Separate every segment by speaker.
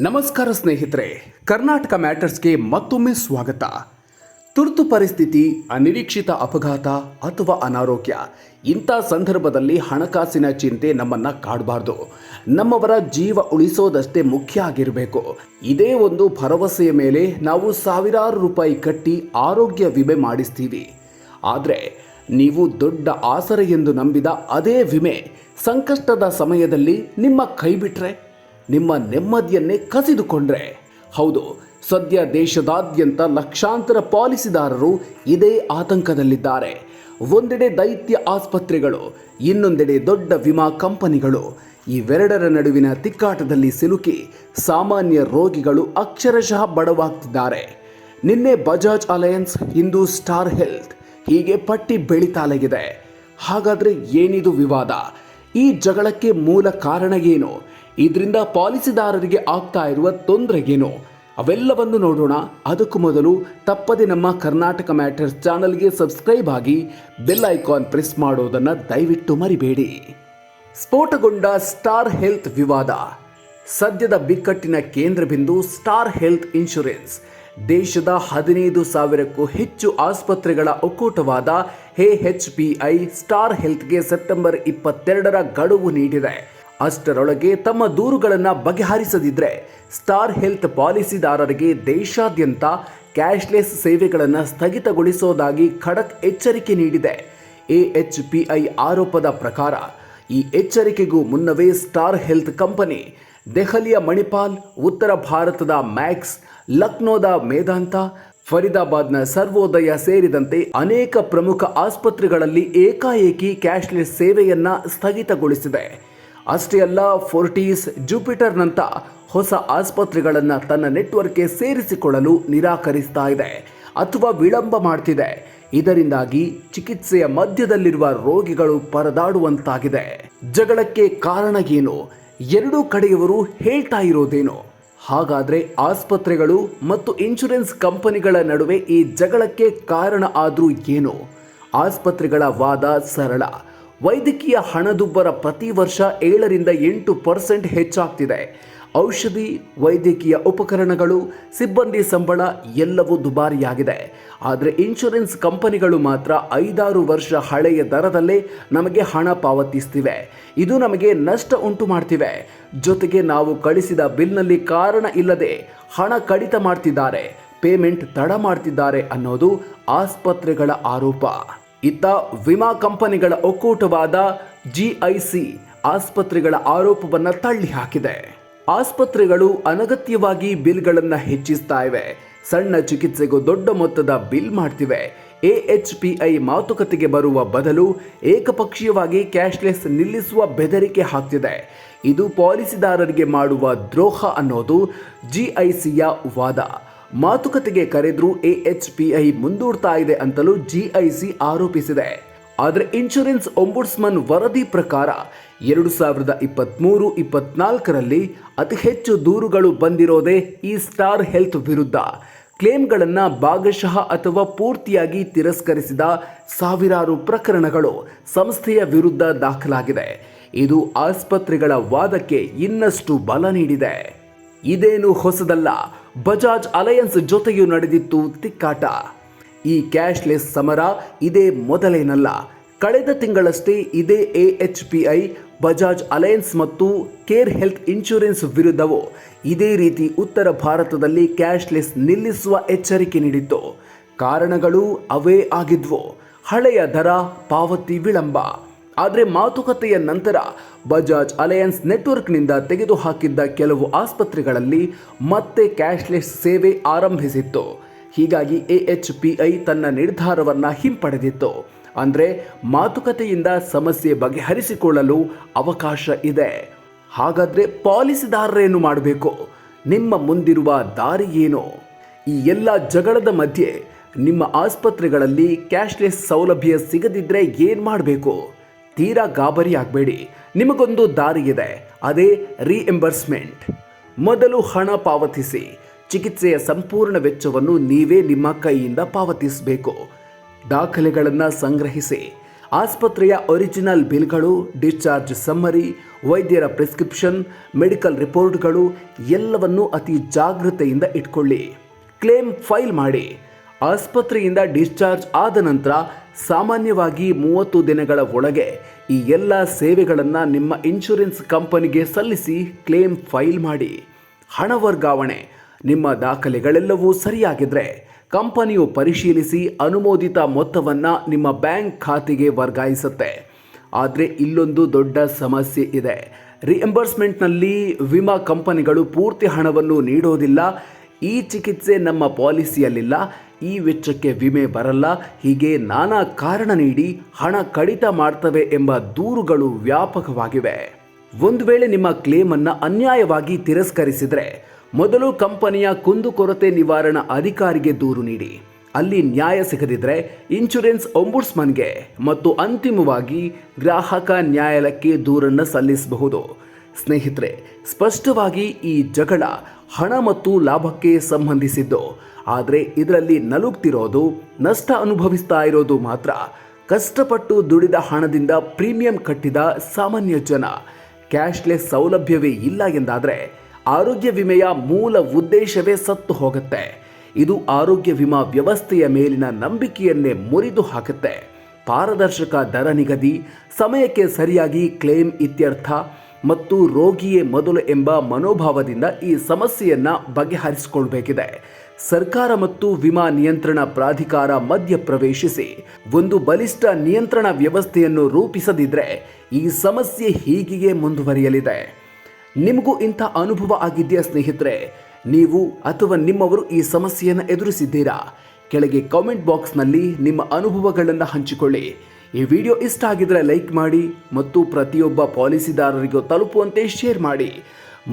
Speaker 1: ನಮಸ್ಕಾರ ಸ್ನೇಹಿತರೆ, ಕರ್ನಾಟಕ ಮ್ಯಾಟರ್ಸ್ಗೆ ಮತ್ತೊಮ್ಮೆ ಸ್ವಾಗತ. ತುರ್ತು ಪರಿಸ್ಥಿತಿ, ಅನಿರೀಕ್ಷಿತ ಅಪಘಾತ ಅಥವಾ ಅನಾರೋಗ್ಯ, ಇಂಥ ಸಂದರ್ಭದಲ್ಲಿ ಹಣಕಾಸಿನ ಚಿಂತೆ ನಮ್ಮನ್ನು ಕಾಡಬಾರ್ದು. ನಮ್ಮವರ ಜೀವ ಉಳಿಸೋದಷ್ಟೇ ಮುಖ್ಯ ಆಗಿರಬೇಕು. ಇದೇ ಒಂದು ಭರವಸೆಯ ಮೇಲೆ ನಾವು ಸಾವಿರಾರು ರೂಪಾಯಿ ಕಟ್ಟಿ ಆರೋಗ್ಯ ವಿಮೆ ಮಾಡಿಸ್ತೀವಿ. ಆದರೆ ನೀವು ದೊಡ್ಡ ಆಸರೆ ಎಂದು ನಂಬಿದ ಅದೇ ವಿಮೆ ಸಂಕಷ್ಟದ ಸಮಯದಲ್ಲಿ ನಿಮ್ಮ ಕೈ ಬಿಟ್ಟರೆ, ನಿಮ್ಮ ನೆಮ್ಮದಿಯನ್ನೇ ಕಸಿದುಕೊಂಡ್ರೆ, ಹೌದು, ಸದ್ಯ ದೇಶದಾದ್ಯಂತ ಲಕ್ಷಾಂತರ ಪಾಲಿಸಿದಾರರು ಇದೇ ಆತಂಕದಲ್ಲಿದ್ದಾರೆ. ಒಂದೆಡೆ ದೈತ್ಯ ಆಸ್ಪತ್ರೆಗಳು, ಇನ್ನೊಂದೆಡೆ ದೊಡ್ಡ ವಿಮಾ ಕಂಪನಿಗಳು. ಇವೆರಡರ ನಡುವಿನ ತಿಕ್ಕಾಟದಲ್ಲಿ ಸಿಲುಕಿ ಸಾಮಾನ್ಯ ರೋಗಿಗಳು ಅಕ್ಷರಶಃ ಬಡವಾಗ್ತಿದ್ದಾರೆ. ನಿನ್ನೆ ಬಜಾಜ್ ಅಲಯನ್ಸ್, ಇಂದು ಸ್ಟಾರ್ ಹೆಲ್ತ್, ಹೀಗೆ ಪಟ್ಟಿ ಬೆಳೀತಾಗಿದೆ. ಹಾಗಾದರೆ ಏನಿದು ವಿವಾದ? ಈ ಜಗಳಕ್ಕೆ ಮೂಲ ಕಾರಣ ಏನು? ಇದರಿಂದ ಪಾಲಿಸಿದಾರರಿಗೆ ಆಗ್ತಾ ಇರುವ ತೊಂದರೆಗೇನು? ಅವೆಲ್ಲವನ್ನು ನೋಡೋಣ. ಅದಕ್ಕೂ ಮೊದಲು ತಪ್ಪದೆ ನಮ್ಮ ಕರ್ನಾಟಕ ಮ್ಯಾಟರ್ಸ್ ಚಾನಲ್ಗೆ ಸಬ್ಸ್ಕ್ರೈಬ್ ಆಗಿ ಬೆಲ್ ಐಕಾನ್ ಪ್ರೆಸ್ ಮಾಡೋದನ್ನು ದಯವಿಟ್ಟು ಮರಿಬೇಡಿ. ಸ್ಫೋಟಗೊಂಡ ಸ್ಟಾರ್ ಹೆಲ್ತ್ ವಿವಾದ. ಸದ್ಯದ ಬಿಕ್ಕಟ್ಟಿನ ಕೇಂದ್ರ ಬಿಂದು ಸ್ಟಾರ್ ಹೆಲ್ತ್ ಇನ್ಶೂರೆನ್ಸ್. ದೇಶದ 15,000ಕ್ಕೂ ಹೆಚ್ಚು ಆಸ್ಪತ್ರೆಗಳ ಒಕ್ಕೂಟವಾದ AHPI ಸ್ಟಾರ್ ಹೆಲ್ತ್ಗೆ ಸೆಪ್ಟೆಂಬರ್ 22ರ ಗಡುವು ನೀಡಿದೆ. ಅಷ್ಟರೊಳಗೆ ತಮ್ಮ ದೂರುಗಳನ್ನು ಬಗೆಹರಿಸದಿದ್ದರೆ ಸ್ಟಾರ್ ಹೆಲ್ತ್ ಪಾಲಿಸಿದಾರರಿಗೆ ದೇಶಾದ್ಯಂತ ಕ್ಯಾಶ್ಲೆಸ್ ಸೇವೆಗಳನ್ನು ಸ್ಥಗಿತಗೊಳಿಸೋದಾಗಿ ಖಡಕ್ ಎಚ್ಚರಿಕೆ ನೀಡಿದೆ. AHPI ಆರೋಪದ ಪ್ರಕಾರ ಈ ಎಚ್ಚರಿಕೆಗೂ ಮುನ್ನವೇ ಸ್ಟಾರ್ ಹೆಲ್ತ್ ಕಂಪನಿ ದೆಹಲಿಯ ಮಣಿಪಾಲ್, ಉತ್ತರ ಭಾರತದ ಮ್ಯಾಕ್ಸ್, ಲಕ್ನೋದ ಮೇದಾಂತ, ಫರೀದಾಬಾದ್ನ ಸರ್ವೋದಯ ಸೇರಿದಂತೆ ಅನೇಕ ಪ್ರಮುಖ ಆಸ್ಪತ್ರೆಗಳಲ್ಲಿ ಏಕಾಏಕಿ ಕ್ಯಾಶ್ಲೆಸ್ ಸೇವೆಯನ್ನು ಸ್ಥಗಿತಗೊಳಿಸಿದೆ. ಅಷ್ಟೇ ಅಲ್ಲ, ಫೋರ್ಟೀಸ್, ಜುಪಿಟರ್ನಂಥ ಹೊಸ ಆಸ್ಪತ್ರೆಗಳನ್ನು ತನ್ನ ನೆಟ್ವರ್ಕ್ಗೆ ಸೇರಿಸಿಕೊಳ್ಳಲು ನಿರಾಕರಿಸ್ತಾ ಇದೆ ಅಥವಾ ವಿಳಂಬ ಮಾಡ್ತಿದೆ. ಇದರಿಂದಾಗಿ ಚಿಕಿತ್ಸೆಯ ಮಧ್ಯದಲ್ಲಿರುವ ರೋಗಿಗಳು ಪರದಾಡುವಂತಾಗಿದೆ. ಜಗಳಕ್ಕೆ ಕಾರಣ ಏನು? ಎರಡೂ ಕಡೆಯವರು ಹೇಳ್ತಾ ಇರೋದೇನು? ಹಾಗಾದರೆ ಆಸ್ಪತ್ರೆಗಳು ಮತ್ತು ಇನ್ಶೂರೆನ್ಸ್ ಕಂಪನಿಗಳ ನಡುವೆ ಈ ಜಗಳಕ್ಕೆ ಕಾರಣ ಆದರೂ ಏನು? ಆಸ್ಪತ್ರೆಗಳ ವಾದ ಸರಳ. ವೈದ್ಯಕೀಯ ಹಣದುಬ್ಬರ ಪ್ರತಿ ವರ್ಷ 7ರಿಂದ 8% ಹೆಚ್ಚಾಗ್ತಿದೆ. ಔಷಧಿ, ವೈದ್ಯಕೀಯ ಉಪಕರಣಗಳು, ಸಿಬ್ಬಂದಿ ಸಂಬಳ ಎಲ್ಲವೂ ದುಬಾರಿಯಾಗಿದೆ. ಆದರೆ ಇನ್ಶೂರೆನ್ಸ್ ಕಂಪನಿಗಳು ಮಾತ್ರ 5-6 ವರ್ಷ ಹಳೆಯ ದರದಲ್ಲೇ ನಮಗೆ ಹಣ ಪಾವತಿಸ್ತಿವೆ. ಇದು ನಮಗೆ ನಷ್ಟ ಉಂಟು ಮಾಡ್ತಿವೆ. ಜೊತೆಗೆ ನಾವು ಕಳಿಸಿದ ಬಿಲ್ನಲ್ಲಿ ಕಾರಣ ಇಲ್ಲದೆ ಹಣ ಕಡಿತ ಮಾಡ್ತಿದ್ದಾರೆ, ಪೇಮೆಂಟ್ ತಡ ಮಾಡ್ತಿದ್ದಾರೆ ಅನ್ನೋದು ಆಸ್ಪತ್ರೆಗಳ ಆರೋಪ. ಇತ್ತ ವಿಮಾ ಕಂಪನಿಗಳ ಒಕ್ಕೂಟವಾದ GIC ಆಸ್ಪತ್ರೆಗಳ ಆರೋಪವನ್ನು ತಳ್ಳಿ ಹಾಕಿದೆ. ಆಸ್ಪತ್ರೆಗಳು ಅನಗತ್ಯವಾಗಿ ಬಿಲ್ಗಳನ್ನು ಹೆಚ್ಚಿಸ್ತಾ ಇವೆ. ಸಣ್ಣ ಚಿಕಿತ್ಸೆಗೂ ದೊಡ್ಡ ಮೊತ್ತದ ಬಿಲ್ ಮಾಡ್ತಿವೆ. AHPI ಮಾತುಕತೆಗೆ ಬರುವ ಬದಲು ಏಕಪಕ್ಷೀಯವಾಗಿ ಕ್ಯಾಶ್ಲೆಸ್ ನಿಲ್ಲಿಸುವ ಬೆದರಿಕೆ ಹಾಕ್ತಿದೆ. ಇದು ಪಾಲಿಸಿದಾರರಿಗೆ ಮಾಡುವ ದ್ರೋಹ ಅನ್ನೋದು GICಯ ವಾದ. ಮಾತುಕತೆಗೆ ಕರೆದ್ರೂ AHPI ಮುಂದೂಡ್ತಾ ಇದೆ ಅಂತಲೂ GIC ಆರೋಪಿಸಿದೆ. ಆದರೆ ಇನ್ಶೂರೆನ್ಸ್ ಒಂಬುಡ್ಸ್ಮನ್ ವರದಿ ಪ್ರಕಾರ 2023-24ರಲ್ಲಿ ಅತಿ ಹೆಚ್ಚು ದೂರುಗಳು ಬಂದಿರೋದೇ ಈ ಸ್ಟಾರ್ ಹೆಲ್ತ್ ವಿರುದ್ಧ. ಕ್ಲೇಮ್ಗಳನ್ನು ಭಾಗಶಃ ಅಥವಾ ಪೂರ್ತಿಯಾಗಿ ತಿರಸ್ಕರಿಸಿದ ಸಾವಿರಾರು ಪ್ರಕರಣಗಳು ಸಂಸ್ಥೆಯ ವಿರುದ್ಧ ದಾಖಲಾಗಿದೆ. ಇದು ಆಸ್ಪತ್ರೆಗಳ ವಾದಕ್ಕೆ ಇನ್ನಷ್ಟು ಬಲ ನೀಡಿದೆ. ಇದೇನು ಹೊಸದಲ್ಲ. ಬಜಾಜ್ ಅಲಯನ್ಸ್ ಜೊತೆಯೂ ನಡೆದಿತ್ತು ತಿಕ್ಕಾಟ. ಈ ಕ್ಯಾಶ್ಲೆಸ್ ಸಮರ ಇದೇ ಮೊದಲೇನಲ್ಲ. ಕಳೆದ ತಿಂಗಳಷ್ಟೇ ಇದೇ AHPI, ಬಜಾಜ್ ಅಲಯನ್ಸ್ ಮತ್ತು ಕೇರ್ ಹೆಲ್ತ್ ಇನ್ಶೂರೆನ್ಸ್ ವಿರುದ್ಧವೂ ಇದೇ ರೀತಿ ಉತ್ತರ ಭಾರತದಲ್ಲಿ ಕ್ಯಾಶ್ಲೆಸ್ ನಿಲ್ಲಿಸುವ ಎಚ್ಚರಿಕೆ ನೀಡಿತ್ತು. ಕಾರಣಗಳು ಅವೇ ಆಗಿದ್ವು: ಹಳೆಯ ದರ, ಪಾವತಿ ವಿಳಂಬ. ಆದರೆ ಮಾತುಕತೆಯ ನಂತರ ಬಜಾಜ್ ಅಲಯನ್ಸ್ ನೆಟ್ವರ್ಕ್ನಿಂದ ತೆಗೆದುಹಾಕಿದ್ದ ಕೆಲವು ಆಸ್ಪತ್ರೆಗಳಲ್ಲಿ ಮತ್ತೆ ಕ್ಯಾಶ್ಲೆಸ್ ಸೇವೆ ಆರಂಭಿಸಿತ್ತು. ಹೀಗಾಗಿ AHPI ತನ್ನ ನಿರ್ಧಾರವನ್ನು ಹಿಂಪಡೆದಿತ್ತು. ಅಂದರೆ ಮಾತುಕತೆಯಿಂದ ಸಮಸ್ಯೆ ಬಗೆಹರಿಸಿಕೊಳ್ಳಲು ಅವಕಾಶ ಇದೆ. ಹಾಗಾದರೆ ಪಾಲಿಸಿದಾರರೇನು ಮಾಡಬೇಕು? ನಿಮ್ಮ ಮುಂದಿರುವ ದಾರಿ ಏನು? ಈ ಎಲ್ಲ ಜಗಳದ ಮಧ್ಯೆ ನಿಮ್ಮ ಆಸ್ಪತ್ರೆಗಳಲ್ಲಿ ಕ್ಯಾಶ್ಲೆಸ್ ಸೌಲಭ್ಯ ಸಿಗದಿದ್ದರೆ ಏನು ಮಾಡಬೇಕು? ತೀರಾ ಗಾಬರಿ ಆಗಬೇಡಿ. ನಿಮಗೊಂದು ದಾರಿ ಇದೆ. ಅದೇ ರೀಎಂಬರ್ಸ್ಮೆಂಟ್. ಮೊದಲು ಹಣ ಪಾವತಿಸಿ. ಚಿಕಿತ್ಸೆಯ ಸಂಪೂರ್ಣ ವೆಚ್ಚವನ್ನು ನೀವೇ ನಿಮ್ಮ ಕೈಯಿಂದ ಪಾವತಿಸಬೇಕು. ದಾಖಲೆಗಳನ್ನು ಸಂಗ್ರಹಿಸಿ. ಆಸ್ಪತ್ರೆಯ ಒರಿಜಿನಲ್ ಬಿಲ್ಗಳು, ಡಿಸ್ಚಾರ್ಜ್ ಸಮ್ಮರಿ, ವೈದ್ಯರ ಪ್ರಿಸ್ಕ್ರಿಪ್ಷನ್, ಮೆಡಿಕಲ್ ರಿಪೋರ್ಟ್ಗಳು ಎಲ್ಲವನ್ನೂ ಅತಿ ಜಾಗೃತೆಯಿಂದ ಇಟ್ಕೊಳ್ಳಿ. ಕ್ಲೇಮ್ ಫೈಲ್ ಮಾಡಿ. ಆಸ್ಪತ್ರೆಯಿಂದ ಡಿಸ್ಚಾರ್ಜ್ ಆದ ನಂತರ ಸಾಮಾನ್ಯವಾಗಿ 30 ದಿನಗಳ ಒಳಗೆ ಈ ಎಲ್ಲ ಸೇವೆಗಳನ್ನು ನಿಮ್ಮ ಇನ್ಶೂರೆನ್ಸ್ ಕಂಪನಿಗೆ ಸಲ್ಲಿಸಿ ಕ್ಲೇಮ್ ಫೈಲ್ ಮಾಡಿ. ಹಣ ವರ್ಗಾವಣೆ. ನಿಮ್ಮ ದಾಖಲೆಗಳೆಲ್ಲವೂ ಸರಿಯಾಗಿದ್ದರೆ ಕಂಪನಿಯು ಪರಿಶೀಲಿಸಿ ಅನುಮೋದಿತ ಮೊತ್ತವನ್ನು ನಿಮ್ಮ ಬ್ಯಾಂಕ್ ಖಾತೆಗೆ ವರ್ಗಾಯಿಸುತ್ತೆ. ಆದರೆ ಇಲ್ಲೊಂದು ದೊಡ್ಡ ಸಮಸ್ಯೆ ಇದೆ. ರಿಎಂಬರ್ಸ್ಮೆಂಟ್ನಲ್ಲಿ ವಿಮಾ ಕಂಪನಿಗಳು ಪೂರ್ತಿ ಹಣವನ್ನು ನೀಡೋದಿಲ್ಲ. ಈ ಚಿಕಿತ್ಸೆ ನಮ್ಮ ಪಾಲಿಸಿಯಲ್ಲಿಲ್ಲ, ಈ ವೆಚ್ಚಕ್ಕೆ ವಿಮೆ ಬರಲ್ಲ, ಹೀಗೆ ನಾನಾ ಕಾರಣ ನೀಡಿ ಹಣ ಕಡಿತ ಮಾಡ್ತವೆ ಎಂಬ ದೂರುಗಳು ವ್ಯಾಪಕವಾಗಿವೆ. ಒಂದು ವೇಳೆ ನಿಮ್ಮ ಕ್ಲೇಮನ್ನು ಅನ್ಯಾಯವಾಗಿ ತಿರಸ್ಕರಿಸಿದರೆ ಮೊದಲು ಕಂಪನಿಯ ಕುಂದುಕೊರತೆ ನಿವಾರಣಾ ಅಧಿಕಾರಿಗೆ ದೂರು ನೀಡಿ. ಅಲ್ಲಿ ನ್ಯಾಯ ಸಿಗದಿದ್ದರೆ ಇನ್ಶೂರೆನ್ಸ್ ಒಂಬುಡ್ಸ್ಮನ್ಗೆ ಮತ್ತು ಅಂತಿಮವಾಗಿ ಗ್ರಾಹಕ ನ್ಯಾಯಾಲಯಕ್ಕೆ ದೂರನ್ನು ಸಲ್ಲಿಸಬಹುದು. ಸ್ನೇಹಿತರೆ, ಸ್ಪಷ್ಟವಾಗಿ ಈ ಜಗಳ ಹಣ ಮತ್ತು ಲಾಭಕ್ಕೆ ಸಂಬಂಧಿಸಿದ್ದು. ಆದರೆ ಇದರಲ್ಲಿ ನಲುಗ್ತಿರೋದು, ನಷ್ಟ ಅನುಭವಿಸ್ತಾ ಇರೋದು ಮಾತ್ರ ಕಷ್ಟಪಟ್ಟು ದುಡಿದ ಹಣದಿಂದ ಪ್ರೀಮಿಯಂ ಕಟ್ಟಿದ ಸಾಮಾನ್ಯ ಜನ. ಕ್ಯಾಶ್ಲೆಸ್ ಸೌಲಭ್ಯವೇ ಇಲ್ಲ ಎಂದಾದರೆ ಆರೋಗ್ಯ ವಿಮೆಯ ಮೂಲ ಉದ್ದೇಶವೇ ಸತ್ತು ಹೋಗುತ್ತೆ. ಇದು ಆರೋಗ್ಯ ವಿಮಾ ವ್ಯವಸ್ಥೆಯ ಮೇಲಿನ ನಂಬಿಕೆಯನ್ನೇ ಮುರಿದು ಹಾಕುತ್ತೆ. ಪಾರದರ್ಶಕ ದರ ನಿಗದಿ, ಸಮಯಕ್ಕೆ ಸರಿಯಾಗಿ ಕ್ಲೇಮ್ ಇತ್ಯರ್ಥ ಮತ್ತು ರೋಗಿಯೇ ಮೊದಲು ಎಂಬ ಮನೋಭಾವದಿಂದ ಈ ಸಮಸ್ಯೆಯನ್ನು ಬಗೆಹರಿಸಿಕೊಳ್ಬೇಕಿದೆ. ಸರ್ಕಾರ ಮತ್ತು ವಿಮಾ ನಿಯಂತ್ರಣ ಪ್ರಾಧಿಕಾರ ಮಧ್ಯಪ್ರವೇಶಿಸಿ ಒಂದು ಬಲಿಷ್ಠ ನಿಯಂತ್ರಣ ವ್ಯವಸ್ಥೆಯನ್ನು ರೂಪಿಸದಿದ್ದರೆ ಈ ಸಮಸ್ಯೆ ಹೀಗೆಯೇ ಮುಂದುವರಿಯಲಿದೆ. ನಿಮಗೂ ಇಂಥ ಅನುಭವ ಆಗಿದೆಯಾ ಸ್ನೇಹಿತರೆ? ನೀವು ಅಥವಾ ನಿಮ್ಮವರು ಈ ಸಮಸ್ಯೆಯನ್ನು ಎದುರಿಸಿದ್ದೀರಾ? ಕೆಳಗೆ ಕಾಮೆಂಟ್ ಬಾಕ್ಸ್ನಲ್ಲಿ ನಿಮ್ಮ ಅನುಭವಗಳನ್ನು ಹಂಚಿಕೊಳ್ಳಿ. ಈ ವಿಡಿಯೋ ಇಷ್ಟ ಆಗಿದ್ರೆ ಲೈಕ್ ಮಾಡಿ ಮತ್ತು ಪ್ರತಿಯೊಬ್ಬ ಪಾಲಿಸಿದಾರರಿಗೂ ತಲುಪುವಂತೆ ಶೇರ್ ಮಾಡಿ.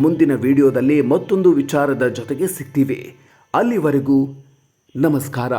Speaker 1: ಮುಂದಿನ ವಿಡಿಯೋದಲ್ಲಿ ಮತ್ತೊಂದು ವಿಚಾರದ ಜೊತೆಗೆ ಸಿಗ್ತೀವಿ. ಅಲ್ಲಿವರೆಗೂ ನಮಸ್ಕಾರ.